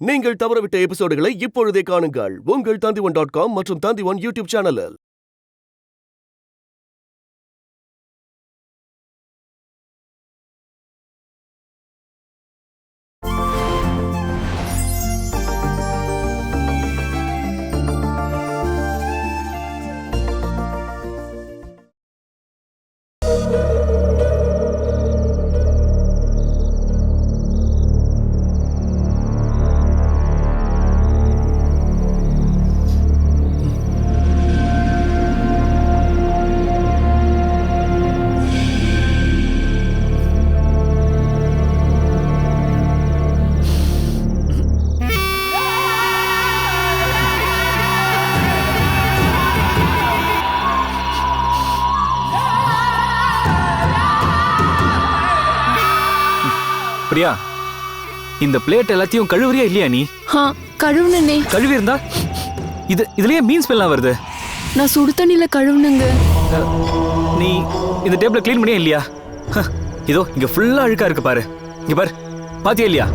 நீங்கள் தவறவிட்ட எபிசோடுகளை இப்பொழுதே காணுங்கள் உங்கள் Tandivan.com மற்றும் Tandivan யூடியூப் சேனலில். பிரியா, இந்த பிளேட் எல்லாத்தையும் கழுவுறியா இல்லையா நீ? கழுவுனே. கழுவி இருந்தா இதுலயே மீன் ஸ்மெல்லாம் வருது. நான் சுடு தண்ணில கழுவுனங்க. நீ இந்த டேபிள க்ளீன் பண்ணியா இல்லையா? இதோ இங்க ஃபுல்லா அழுக்கா இருக்கு பாரு. இங்க பாரு, பாத்தியா இல்லையா?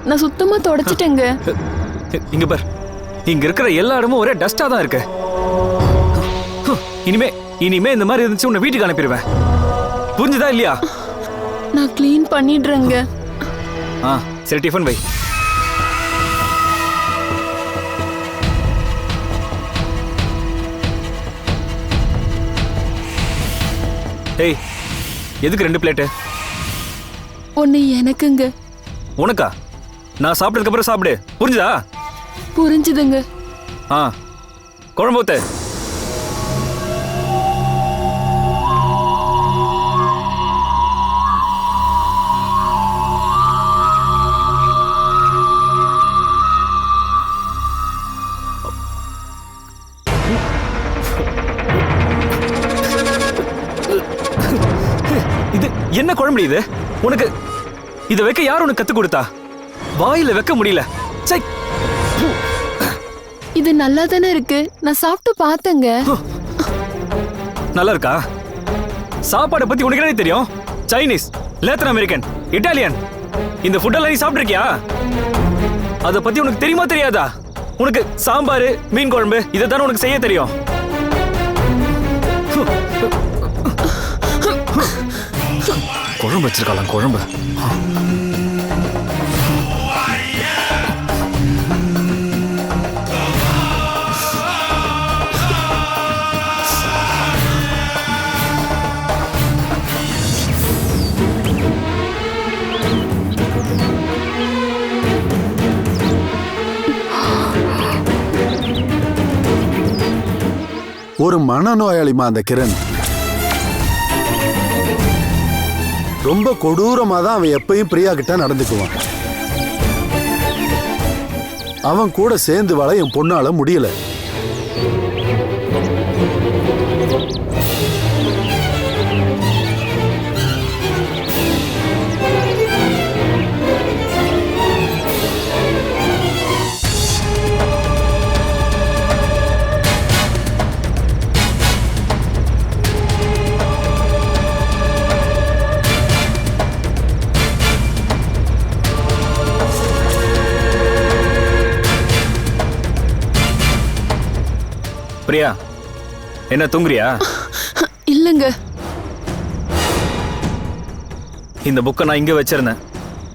நான் சுத்தமா தொடச்சிட்டேங்க. இங்க பாரு, இங்க இருக்கிற எல்லா இடமும் ஒரே டஸ்டா தான் இருக்கு. இனிமே இந்த மாதிரி இருந்துச்சு உன்னை வீட்டுக்கு அனுப்பிடுவேன். புரிஞ்சுதா இல்லையா? நான் க்ளீன் பண்ணிடுறேங்க. சரி, டிஃபன் வை. ஏய், எதுக்கு 2 பிளேட்டு? ஒன்னு எனக்குங்க. உனக்கா? நான் சாப்பிட்டதுக்கு அப்புறம் சாப்பிடு, புரிஞ்சுதா? புரிஞ்சுதுங்க. குழம்பு ஊத்து. இது என்ன குழம்பு இது? உனக்கு இத வைக்க யார் உனக்கு கத்து கொடுத்தா? வாயில வைக்க முடியல. இது நல்லா தானே இருக்கு. நான் சாப்பிட்டு பார்த்தேங்க. நல்லா இருக்கா? சாப்பாடை பத்தி உனக்கு என்ன தெரியும்? சைனீஸ், லேத்தின் அமெரிக்கன், இட்டாலியன், இந்த ஃபுட்டெல்லாம் நீ சாப்பிட்டிருக்கியா? அதை பத்தி உனக்கு தெரியுமா தெரியாதா? உனக்கு சாம்பார், மீன் குழம்பு இதைத்தானே உனக்கு செய்ய தெரியும். குழம்பு வச்சிருக்கலாம், குழம்பு. ஒரு மனநோயாளிமா அந்த கிரண். ரொம்ப கொடூரமா தான் அவன் எப்பயும் பிரியா கிட்ட நடந்துக்குவான். அவன் கூட சேர்ந்து வாழ என் பொண்ணால முடியல. பிரியா, என்ன தூங்குறியா? இல்லங்க. இந்த புக்கை நான் இங்க வச்சிருந்தேன்.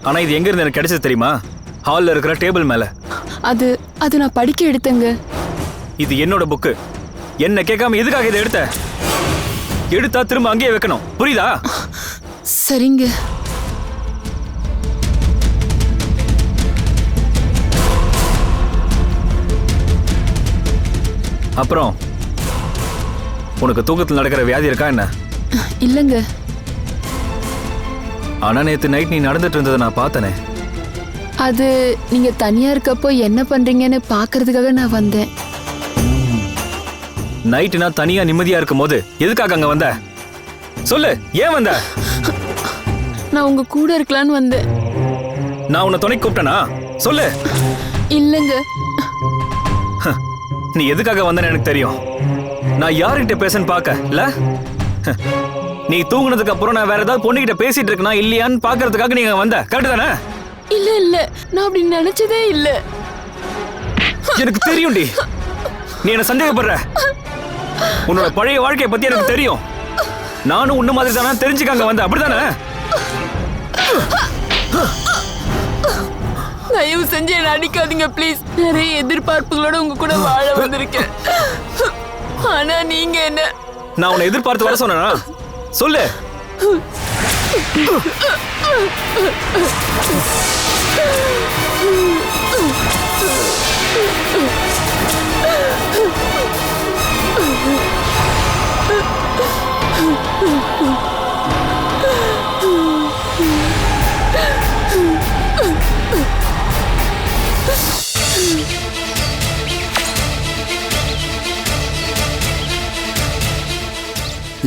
ஆனா இது எங்க இருந்து எனக்கு கிடைச்சது தெரியுமா? ஹால்ல இருக்கிற டேபிள் மேல. அது நான் படிக்க எடுத்தேங்க. இது என்னோட புக்கு. என்ன கேட்காம எதுக்காக இதை எடுத்த? எடுத்தா திரும்ப அங்கேயே வைக்கணும், புரியுதா? சரிங்க. அப்புறம் உனக்கு தூக்கத்தில் நடக்கிற வியாதி இருக்கா என்ன? இல்லங்க. ஆனா நேத்து நைட் நீ நடந்துட்டு இருந்ததை நான் பார்த்தனே. அது நீங்க தனியா இருக்கப்போ என்ன பண்றீங்கன்னு பாக்குறதுக்காக நான் வந்தேன். நைட்டு நான் தனியா நிம்மதியா இருக்கும் போது எதுக்காக அங்க வந்த? சொல்லு, ஏன் வந்த? நான் உங்க கூட இருக்கலான்னு வந்தேன். நான் உன்னை துணைக்கு கூப்பிட்டனா? சொல்லு. இல்லங்க. நீ எதுக்காக வந்தேன்னு எனக்கு தெரியும். நான் யார்கிட்ட பேசன்னு பார்க்கல. நீ தூங்குனதுக்கு அப்புறம் நான் வேற ஏதாவது பொண்ணுகிட்ட பேசிட்டு இருக்கனா இல்லையான்னு பாக்குறதுக்காக நீங்க வந்த, கரெக்ட் தானே? இல்ல இல்ல நான் அப்படி நினைச்சதே இல்ல. எனக்கு தெரியும்டி, நீ என்ன சந்தேகப்படுற. உன்னோட பழைய வாழ்க்கையை பத்தி எனக்கு தெரியும். நானும் உன்ன மாதிரி தானே தெரிஞ்சுக்காங்க வந்த, அப்படிதானே? தயவு செஞ்சு என்ன அடிக்காதீங்க ப்ளீஸ். நிறைய எதிர்பார்ப்புகளோட உங்க கூட வாழ வந்திருக்கேன். ஆனா நீங்க என்ன நான் உன்னை எதிர்பார்த்து வர சொன்னா சொல்லு.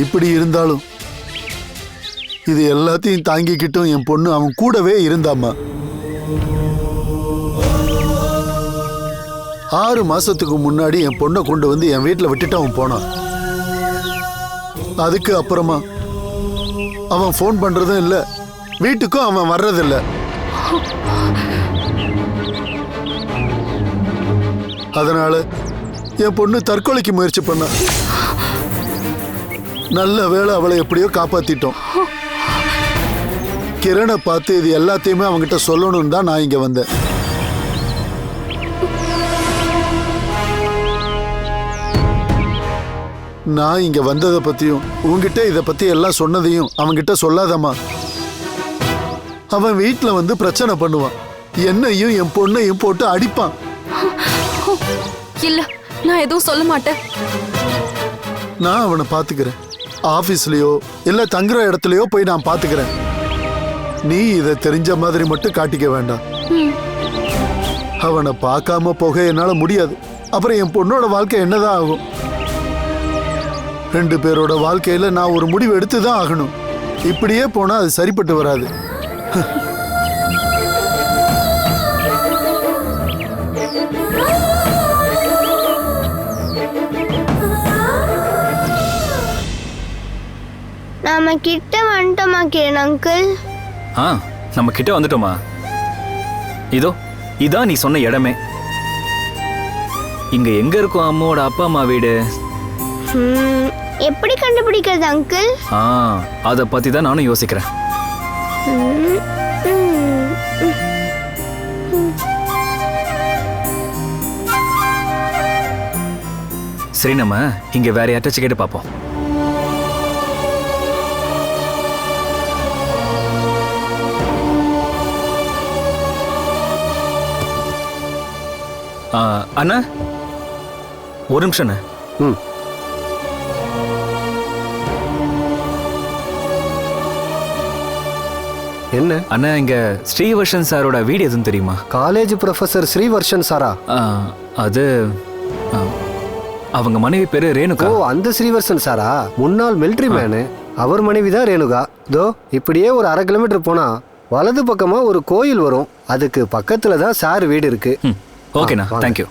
இப்படி இருந்தாலும் இது எல்லாத்தையும் தாங்கிக்கிட்டும் என் பொண்ணு அவன் கூடவே இருந்தாம்மா. 6 மாசத்துக்கு முன்னாடி என் பொண்ணை கொண்டு வந்து என் வீட்டில் விட்டுட்டு அவன் போனான். அதுக்கு அப்புறமா அவன் ஃபோன் பண்றதும் இல்லை, வீட்டுக்கும் அவன் வர்றதில்லை. அதனால என் பொண்ணு தற்கொலைக்கு முயற்சி பண்ணான். நல்ல வேளை அவளை எப்படியோ காப்பாத்திட்டோம். கிரணை பார்த்து இது எல்லாத்தையுமே அவங்கிட்ட சொல்லணும்னு தான் நான் இங்க வந்தேன். நான் இங்க வந்ததை பத்தியும் உங்ககிட்ட இதை பத்தி எல்லாம் சொன்னதையும் அவங்கிட்ட சொல்லாதம்மா. அவன் வீட்டுல வந்து பிரச்சனை பண்ணுவான், என்னையும் என் பொண்ணையும் போட்டு அடிப்பான். இல்ல நான் எதுவும் சொல்ல மாட்டேன். நான் அவனை பாத்துக்கிறேன். ஆபீஸ்லயோ இல்ல தங்குற இடத்துலயோ போய் நான் பாத்துக்கிறேன். நீ இதை தெரிஞ்ச மாதிரி மட்டும் காட்டிக்க வேண்டாம். அவனை பார்க்காம போக என்னால முடியாது. அப்புறம் என் பொண்ணோட வாழ்க்கை என்னதான் ஆகும்? 2 பேரோட வாழ்க்கையில நான் ஒரு முடிவு எடுத்துதான் ஆகணும். இப்படியே போனா அது சரிப்பட்டு வராது. நாம கிட்ட வந்துட்டோமா கிரண் அங்கிள்? நம்ம கிட்ட வந்துட்டோமா? இதோ இதான் நீ சொன்ன இடமே. இங்க எங்க இருக்கும் அம்மாவோட அப்பா அம்மா வீடு? எப்படி கண்டுபிடிக்கிறது அங்கிள்? அத பத்தி தான் நானும் யோசிக்கிறேன். சரி, நம்ம இங்க வேற யார்ட்டாச்சும் கேட்டு பார்ப்போம். அண்ணா ஒரு நிமிஷம். என்ன அண்ணா, இங்க ஸ்ரீவர்ஷன் சாரோட வீடு எதுவும் தெரியுமா? காலேஜ் ப்ரொஃபசர் ஸ்ரீவர்ஷன் சாரா? அது அவங்க மனைவி பேரு ரேணுகா. ஓ, அந்த ஸ்ரீவர்ஷன் சாரா? முன்னாள் மிலிட்ரி மேனு. அவர் மனைவி தான் ரேணுகா. தோ இப்படியே ஒரு 1/2 கிலோமீட்டர் போனா வலது பக்கமா ஒரு கோயில் வரும். அதுக்கு பக்கத்துல தான் சார் வீடு இருக்கு. ஓகேண்ணா, தேங்க்யூ.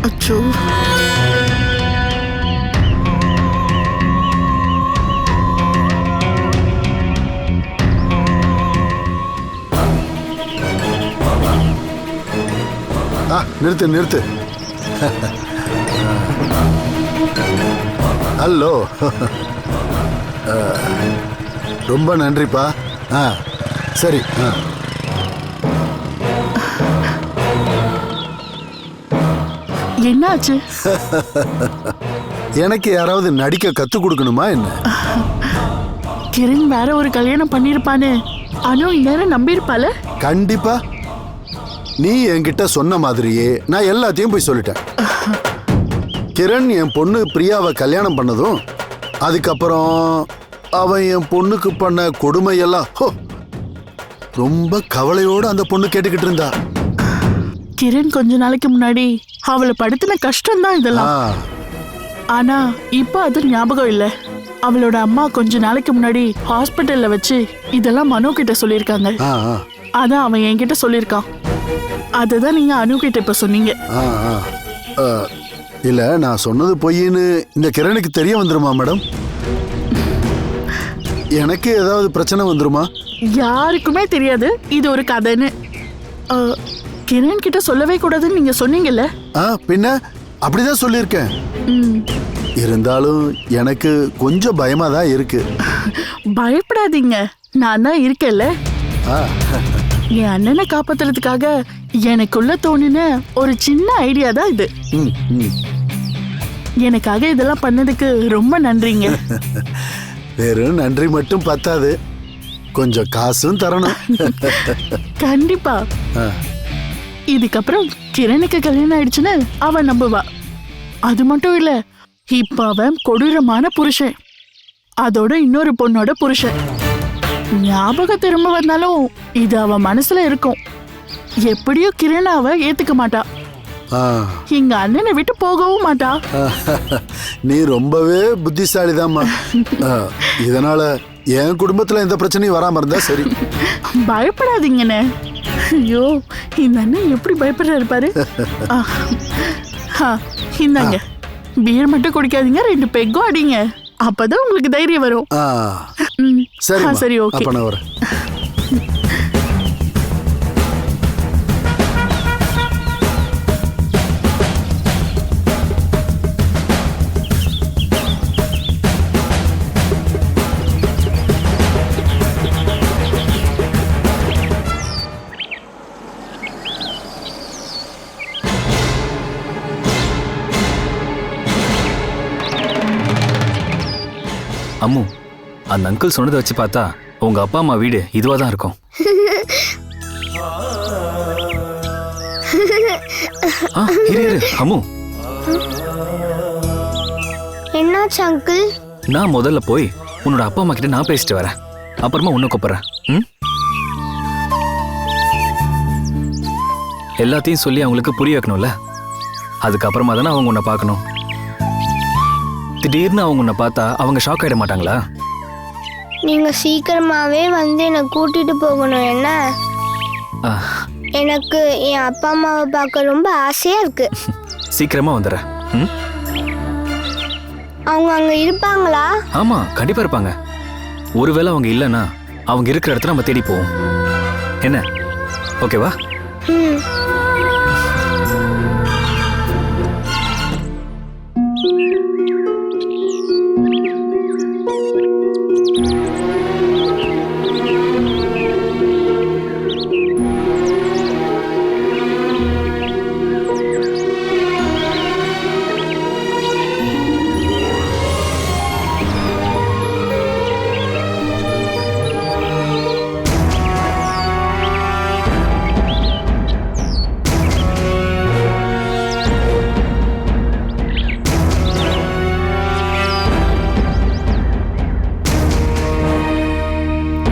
அச்சோ, நிறுத்து. ஹலோ, ரொம்ப நன்றிப்பா. சரி. என்னாச்சு? எனக்கு யாராவது நடிக்க கத்து கொடுக்கணுமா என்ன? கிரண் வேற ஒரு கல்யாணம் பண்ணிருப்பானு அனு இந்நேரம் நம்பியிருப்பால. கண்டிப்பா. நீ என்கிட்ட சொன்ன மாதிரியே நான் எல்லாத்தையும் போய் சொல்லிட்டேன். கிரண் என் பொண்ணு பிரியாவை கல்யாணம் பண்ணதும் அதுக்கப்புறம் அவன் என் பொண்ணுக்கு பண்ண கொடுமையெல்லாம் ரொம்ப கவலையோடு அந்த பொண்ணு கேட்டுக்கிட்டு இருந்தா. கிரண் கொஞ்ச நாளைக்கு முன்னாடி அவளை படுத்தின கஷ்டம் தான் இதெல்லாம். ஆனா இப்ப அது ஞாபகம் இல்ல. அவளோட அம்மா கொஞ்ச நாளைக்கு முன்னாடி ஹாஸ்பிட்டல்ல வச்சு இதெல்லாம் மனோ கிட்ட சொல்லியிருக்காங்க. ஆ ஆ அதான் அவன் என்கிட்ட சொல்லியிருக்கான். அதுதான் நீங்க அனு கிட்ட இப்ப சொன்னீங்க. ஆ ஆ ஆ, இல்ல நான் சொன்னது பொய்ன்னு இந்த கிரணுக்கு தெரிய வந்துருமா மேடம்? எனக்கு ஏதாவது பிரச்சனை வந்துருமா? யாருக்குமே தெரியாது இது ஒரு கதைன்னு. கிரண் கிட்ட சொல்லவே கூடாதுன்னு நீங்க சொன்னீங்கல்ல. பின்ன அப்படிதான் சொல்லியிருக்கேன். இருந்தாலும் எனக்கு கொஞ்சம் பயமா தான் இருக்கு. பயப்படாதீங்க, நான் தான் இருக்கேன்ல. என் அண்ணனை காப்பாத்துறதுக்காக எனக்குள்ள தோணுன ஒரு சின்ன ஐடியா தான் இது. எனக்காக இதெல்லாம் பண்ணதுக்கு ரொம்ப நன்றிங்க. வெறும் நன்றி மட்டும் பத்தாது, கொஞ்சம் காசும் தரணும். கண்டிப்பா. இதுக்கப்புறம் கிரணுக்கு கல்யாணம் ஆயிடுச்சுன்னு அவன் நம்புவா. அது மட்டும் இல்ல, இப்ப அவன் கொடூரமான புருஷன், அதோட இன்னொரு பொண்ணோட புருஷன். ஞாபகம் திரும்ப வந்தாலும் இது அவ மனசுல இருக்கும். எப்படியோ கிரண் அவ ஏத்துக்க மாட்டா. எங்க அண்ணனை விட்டு போகவும் மாட்டா. நீ ரொம்பவே புத்திசாலிதாம்மா. இதனால என் குடும்பத்துல எந்த பிரச்சனையும் வராம இருந்தா சரி. பயப்படாதீங்கண்ணே. ஐயோ, இந்த அண்ணன் எப்படி பயப்படுறாரு பாரு. இந்தாங்க, பீர் மட்டும் குடிக்காதீங்க, 2 பெக்கும் அடிங்க, அப்பதான் உங்களுக்கு தைரியம் வரும். சரி, ஓகே. அப்ப நான் வரேன். அம்மு, அந்த அங்கிள் சொன்னதை வச்சு பார்த்தா உங்க அப்பா அம்மா வீடு இதுவா தான் இருக்கும். அம்மு, என்னாச்சு அங்கிள்? நான் முதல்ல போய் உன்னோட அப்பா அம்மா கிட்ட நான் பேசிட்டு வரேன், அப்புறமா உன்னை கூப்பிடுறேன். எல்லாத்தையும் சொல்லி அவங்களுக்கு புரிய வைக்கணும்ல, அதுக்கப்புறமா தானே அவங்க உன்னை பார்க்கணும். திடீர்னு அவங்க உன்னை பார்த்தா அவங்க ஷாக் ஆயிட மாட்டாங்களா? நீங்க சீக்கிரமாவே வந்து என்னை கூட்டிட்டு போகணும். என்ன, எனக்கு என் அப்பா அம்மாவை பார்க்க ரொம்ப ஆசையா இருக்கு. சீக்கிரமா வந்துடுறேன். அவங்க அங்க இருப்பாங்களா? ஆமா, கண்டிப்பா இருப்பாங்க. ஒருவேளை அவங்க இல்லைன்னா அவங்க இருக்கிற இடத்துல நம்ம தேடி போவோம். என்ன, ஓகேவா?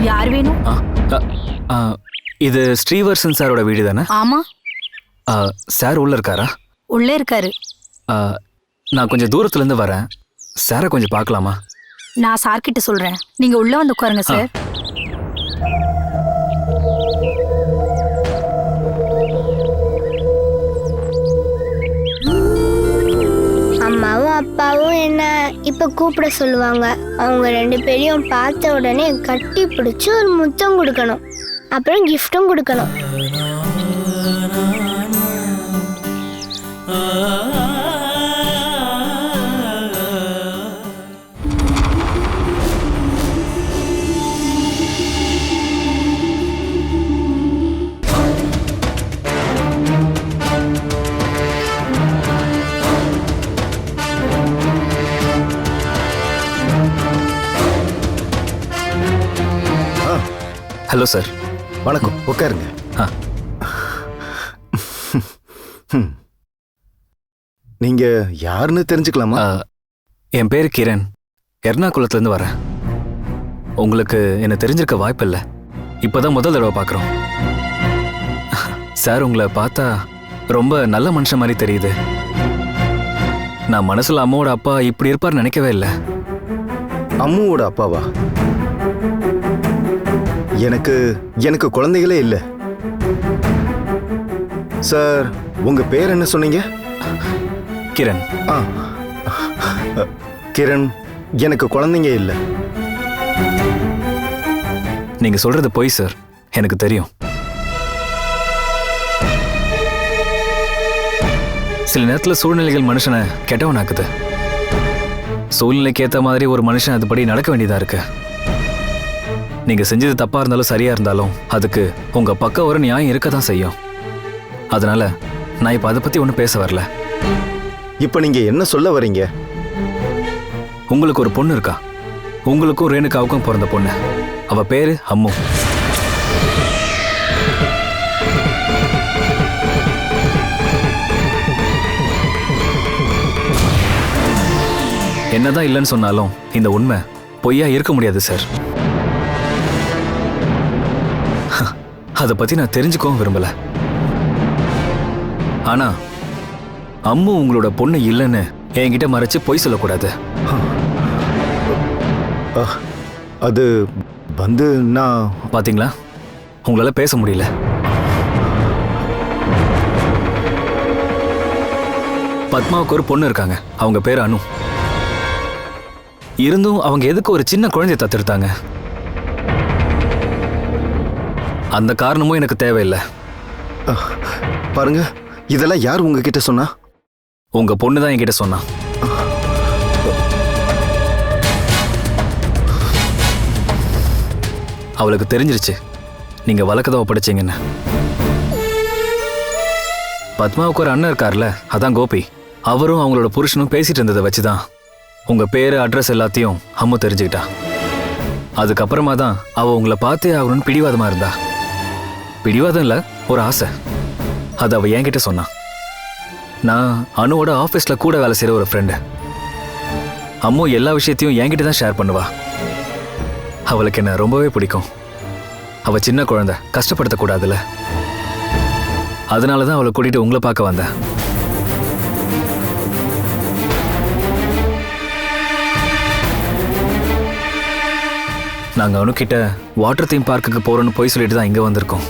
யார் வேணும்? இது ஸ்ரீவர்சன் சாரோட வீடு தானே? ஆமா. சார் உள்ள இருக்காரா? உள்ளே இருக்காரு. நான் கொஞ்சம் தூரத்துல இருந்து வரேன், சாரை கொஞ்சம் பார்க்கலாமா? நான் சார் கிட்ட சொல்றேன், நீங்க உள்ள வந்து உட்காருங்க சார். அம்மாவும் அப்பாவும் என்ன இப்ப கூப்பிட சொல்லுவாங்க. அவங்க 2 பேரையும் பார்த்த உடனே கட்டி பிடிச்சு ஒரு முத்தம் கொடுக்கணும், அப்புறம் கிஃப்டும் கொடுக்கணும். Hello sir. வணக்கம், உட்காருங்க. நீங்க யாருன்னு தெரிஞ்சுக்கலாமா? என் பேரு கிரண், எர்ணாகுளத்துலேருந்து வரேன். உங்களுக்கு என்ன தெரிஞ்சிருக்க வாய்ப்பு இல்லை, இப்போதான் முதல் தடவை பார்க்குறோம். சார், உங்களை பார்த்தா ரொம்ப நல்ல மனுஷன் மாதிரி தெரியுது. நான் மனசுல அம்மாவோட அப்பா இப்படி இருப்பார்னு நினைக்கவே இல்லை. அம்முவோட அப்பாவா? எனக்கு எனக்கு குழந்தைகளே இல்லை சார். உங்க பேர் என்ன சொன்னீங்க? கிரண். ஆ, கிரண், எனக்கு குழந்தைங்க இல்லை. நீங்க சொல்றது பொய் சார், எனக்கு தெரியும். சில நேரத்தில் சூழ்நிலைகள் மனுஷனை கெட்டவனாக்குது. சூழ்நிலைக்கு ஏற்ற மாதிரி ஒரு மனுஷன் அதுபடி நடக்க வேண்டியதா இருக்கு. நீங்க செஞ்சது தப்பா இருந்தாலும் சரியா இருந்தாலும் அதுக்கு உங்க பக்கம் ஒரு நியாயம் இருக்க தான் செய்யும். அதனால நான் இப்ப அதை பத்தி ஒன்றும் பேச வரல. இப்ப நீங்க என்ன சொல்ல வரீங்க? உங்களுக்கு ஒரு பொண்ணு இருக்கா. உங்களுக்கும் ரேணுகாவுக்கும் பிறந்த பொண்ணு. அவ பேரு அம்மு. என்னதான் இல்லைன்னு சொன்னாலும் இந்த உண்மை பொய்யா இருக்க முடியாது சார். அதை பத்தி நான் தெரிஞ்சுக்கவும் விரும்பல. ஆனா அம்மு உங்களோட பொண்ணு இல்லைன்னு என்கிட்ட மறைச்சு பொய் சொல்லக்கூடாது. அது வந்து நான் பாத்தீங்களா, உங்களால பேச முடியல. பத்மாவுக்கு ஒரு பொண்ணு இருக்காங்க. அவங்க பேர் அனு. இருந்தும் அவங்க எதுக்கு ஒரு சின்ன குழந்தைய தத்தெடுத்தாங்க? அந்த காரணமும் எனக்கு தேவையில்லை. பாருங்க, இதெல்லாம் யார் உங்ககிட்ட சொன்னா? உங்க பொண்ணு தான் என்கிட்ட சொன்னா. அவளுக்கு தெரிஞ்சிருச்சு நீங்க வழக்கதான் ஒப்படைச்சீங்கன்னு. பத்மாவுக்கு ஒரு அண்ணன் இருக்கார்ல, அதான் கோபி. அவரும் அவங்களோட புருஷனும் பேசிட்டு இருந்ததை வச்சுதான் உங்க பேரு அட்ரஸ் எல்லாத்தையும் அம்மு தெரிஞ்சுக்கிட்டா. அதுக்கப்புறமா தான் அவ உங்களை பார்த்தே ஆகணும்னு பிடிவாதமா இருந்தா. பிடிவாதம் இல்ல, ஒரு ஆசை. அது அவ என்கிட்ட சொன்னா. நான் அனுவோட ஆஃபீஸ்ல கூட வேலை செய்யற ஒரு ஃப்ரெண்டு. அம்மு எல்லா விஷயத்தையும் என்கிட்ட தான் ஷேர் பண்ணுவா. அவளுக்கு என்ன ரொம்பவே பிடிக்கும். அவ சின்ன குழந்தை, கஷ்டப்படுத்தக்கூடாதுல்ல. அதனால தான் அவளை கூட்டிட்டு உங்களை பார்க்க வந்தேன். நாங்க அனுக்கிட்ட வாட்டர் தீம் பார்க்குக்கு போறோம்னு போய் சொல்லிட்டு தான் இங்க வந்திருக்கோம்.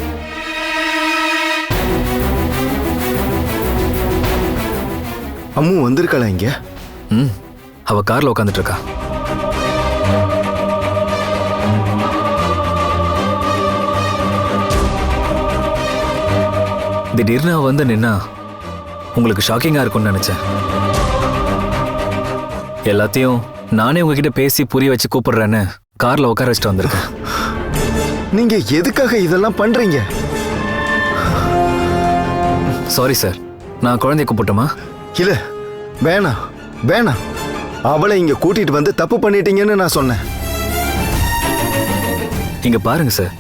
அம்மு வந்திருக்காளா இங்க? அவ கார்ல உட்காந்துட்டு இருக்கா. திடீர்னு அவ வந்து நின்னா உங்களுக்கு ஷாக்கிங்கா இருக்கும்னு நினைச்சேன். எல்லாத்தையும் நானே உங்ககிட்ட பேசி புரிய வச்சு கூப்பிடுறேன்னு கார்ல உட்கார வச்சுட்டு வந்திருக்கேன். நீங்க எதுக்காக இதெல்லாம் பண்றீங்க? சாரி சார், நான் குழந்தைய கூப்பிட்டோமா? இல்ல, வேணாம் வேணாம். அவளை இங்க கூட்டிட்டு வந்து தப்பு பண்ணிட்டீங்கன்னு நான் சொன்னேன். இங்க பாருங்க சார்,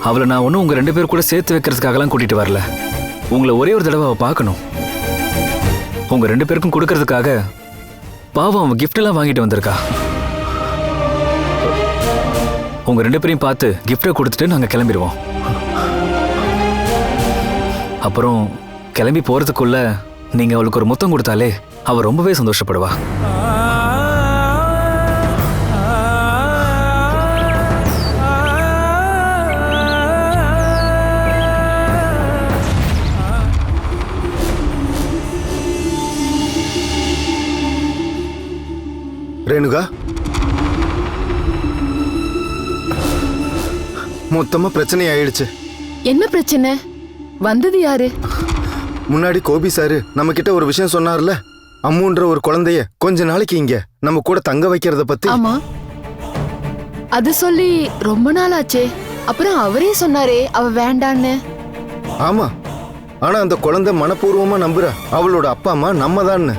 அவளை நான் ஒன்றும் உங்க 2 பேர் கூட சேர்த்து வைக்கிறதுக்காகலாம் கூட்டிட்டு வரல. உங்களை ஒரே ஒரு தடவை அவ பார்க்கணும். உங்க 2 பேருக்கும் கொடுக்கறதுக்காக பாவம் அவன் கிஃப்ட் எல்லாம் வாங்கிட்டு வந்திருக்கா. உங்க 2 பேரையும் பார்த்து கிஃப்டை கொடுத்துட்டு நாங்க கிளம்பிடுவோம். அப்புறம் கிளம்பி போறதுக்குள்ள நீங்க அவளுக்கு ஒரு முத்தம் கொடுத்தாலே அவ ரொம்பவே சந்தோஷப்படுவா. ரேணுகா, மொத்தமா பிரச்சனை ஆயிடுச்சு. என்ன பிரச்சனை? வந்தது யாரு? முன்னாடி கோபி சாரு நம்ம கிட்ட ஒரு விஷயம் சொன்னார்ல, அம்முன்ற ஒரு குழந்தைய கொஞ்ச நாளைக்கு இங்க நம்ம கூட தங்க வைக்கிறத பத்தி. ஆமா, அது சொல்லி ரொம்ப நாள் ஆச்சே. அப்புறம் அவரே சொன்னாரே அவ வேண்டான்னு. ஆமா, ஆனா அந்த குழந்தை மனப்பூர்வமா நம்புற அவளோட அப்பா அம்மா நம்ம தான்.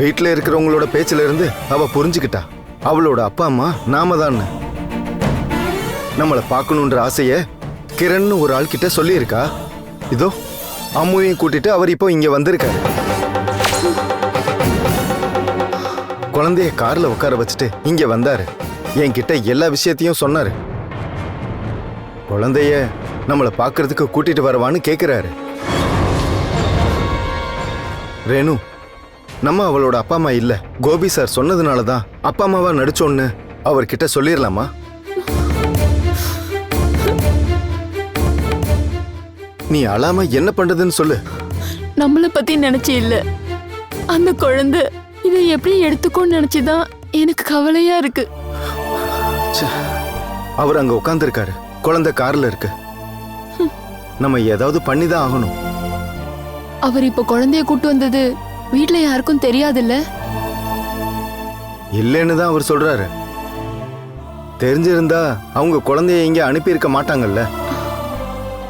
வீட்டுல இருக்கிறவங்களோட பேச்சுல இருந்து அவ புரிஞ்சுக்கிட்டா அவளோட அப்பா அம்மா நாம தான். நம்மளை பார்க்கணுன்ற ஆசைய கிரண் ஒரு ஆள் கிட்ட சொல்லியிருக்கா. இதோ அம்முவையும் கூட்டிட்டு அவர் இப்போ இங்க வந்திருக்காரு. குழந்தைய கார்ல உட்கார வச்சுட்டு இங்க வந்தாரு. என்கிட்ட எல்லா விஷயத்தையும் சொன்னாரு. குழந்தைய நம்மளை பார்க்கறதுக்கு கூட்டிட்டு வரவான்னு கேக்குறாரு. ரேணு, நம்ம அவளோட அப்பா அம்மா இல்ல. கோபி சார் சொன்னதுனால தான் அப்பா அம்மாவா நடிச்சோன்னு அவர்கிட்ட சொல்லிடலாமா? நீ அழாம என்ன பண்றதுன்னு சொல்லு. நம்மள பத்தி நினைச்சு இல்ல, அந்த குழந்தை இதை எப்படி எடுத்துக்கோன்னு நினைச்சுதான் எனக்கு கவலையா இருக்கு. அவர் அங்க உட்கார்ந்துருக்காரு, குழந்தை கார்ல இருக்கு. நம்ம ஏதாவது பண்ணிதான் ஆகணும். அவர் இப்ப குழந்தைய கூட்டு வந்தது வீட்ல யாருக்கும் தெரியாதுல்ல? இல்லைன்னு தான் அவர் சொல்றாரு. தெரிஞ்சிருந்தா அவங்க குழந்தைய இங்க அனுப்பியிருக்க மாட்டாங்கல்ல.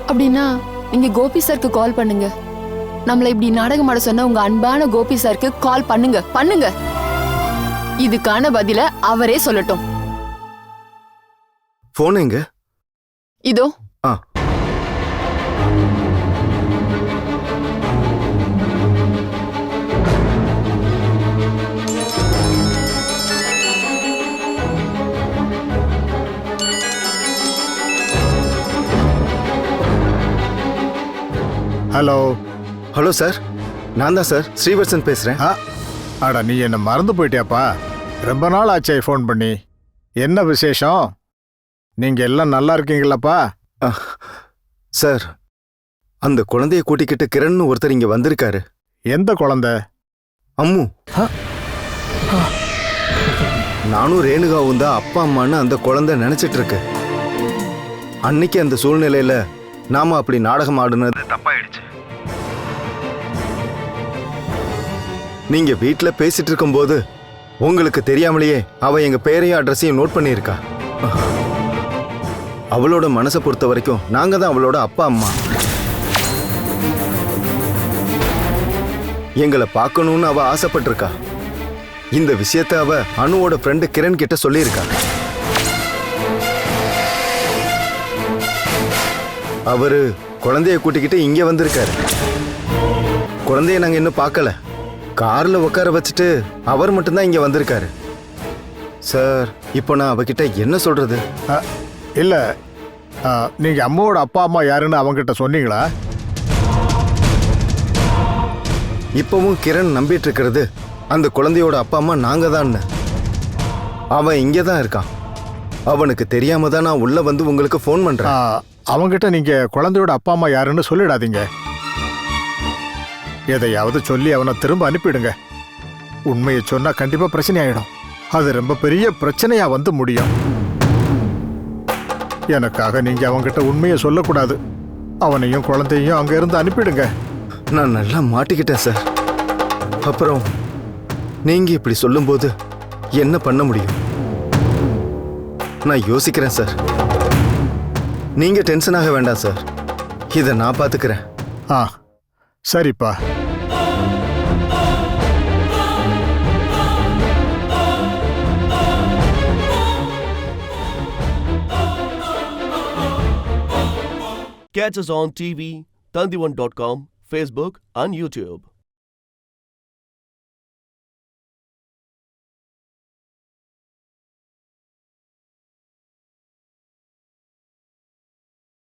அப்படின்னா நீங்க கோபி சாருக்கு கால் பண்ணுங்க. நம்மள இப்படி நாடகம் ஆட சொன்ன உங்க அன்பான கோபி சாருக்கு கால் பண்ணுங்க. இதுக்கான பதில அவரே சொல்லட்டும். போன் எங்க? இதோ. ஹலோ. ஹலோ சார், நான் தான் சார் ஸ்ரீவர்சன் பேசுறேன். அட, நீ என்ன மறந்து போயிட்டியாப்பா? ரொம்ப நாள் ஆச்சே ஃபோன் பண்ணி. என்ன விசேஷம்? நீங்க எல்லாம் நல்லா இருக்கீங்களாப்பா? சார், அந்த குழந்தைய கூட்டிக்கிட்டு கிரண் ஒருத்தர் இங்க வந்திருக்காரு. எந்த குழந்தை? அம்மு. நானும் ரேணுகாவும் தான் அப்பா அம்மான்னு அந்த குழந்தை நினைச்சிட்டு இருக்கு. அன்னைக்கு அந்த சூழ்நிலையில நாம அப்படி நாடகம் ஆடுனது தப்பாயிடுச்சு. நீங்க வீட்டுல பேசிட்டு இருக்கும்போது உங்களுக்கு தெரியாமலேயே அவ எங்க பேரையும் அட்ரஸையும் நோட் பண்ணியிருக்கா. அவளோட மனசை பொறுத்த வரைக்கும் நாங்க தான் அவளோட அப்பா அம்மா. எங்களை பார்க்கணும்னு அவ ஆசைப்பட்டிருக்கா. இந்த விஷயத்த அவ அனுவோட ஃப்ரெண்டு கிரண் கிட்ட சொல்லியிருக்கா. அவரு குழந்தைய கூட்டிக்கிட்டு இங்க வந்திருக்காரு. குழந்தைய நாங்க இன்னும் பார்க்கல. கார்ல உட்கார வச்சுட்டு அவர் மட்டும்தான் இங்க வந்திருக்காரு. சார், இப்போ நான் அவகிட்ட என்ன சொல்றது? இல்ல, நீங்க அம்மாவோட அப்பா அம்மா யாருன்னு அவங்கிட்ட சொன்னீங்களா? இப்பவும் கிரண் நம்பிட்டு இருக்கிறது அந்த குழந்தையோட அப்பா அம்மா நாங்க தான். அவன் இங்கே தான் இருக்கான். அவனுக்கு தெரியாம தான் நான் உள்ள வந்து உங்களுக்கு ஃபோன் பண்றேன். அவங்கிட்ட நீங்க குழந்தையோட அப்பா அம்மா யாருன்னு சொல்லிடாதீங்க. எதையாவது சொல்லி அவனை திரும்ப அனுப்பிடுங்க. உண்மையை சொன்னா கண்டிப்பா பிரச்சனை ஆயிடும். அது ரொம்ப பெரிய பிரச்சனையா வந்து முடியும். எனக்காக நீங்க அவங்கிட்ட உண்மையை சொல்லக்கூடாது. அவனையும் குழந்தையும் அங்க இருந்து அனுப்பிடுங்க. நான் நல்லா மாட்டிக்கிட்டேன் சார். அப்புறம் நீங்க இப்படி சொல்லும்போது என்ன பண்ண முடியும்? நான் யோசிக்கிறேன் சார். நீங்க டென்ஷன் ஆக வேண்டாம் சார். இதை நான் பாத்துக்கிறேன். சரிப்பா. Catch us on TV, Tandivan.com, Facebook and YouTube.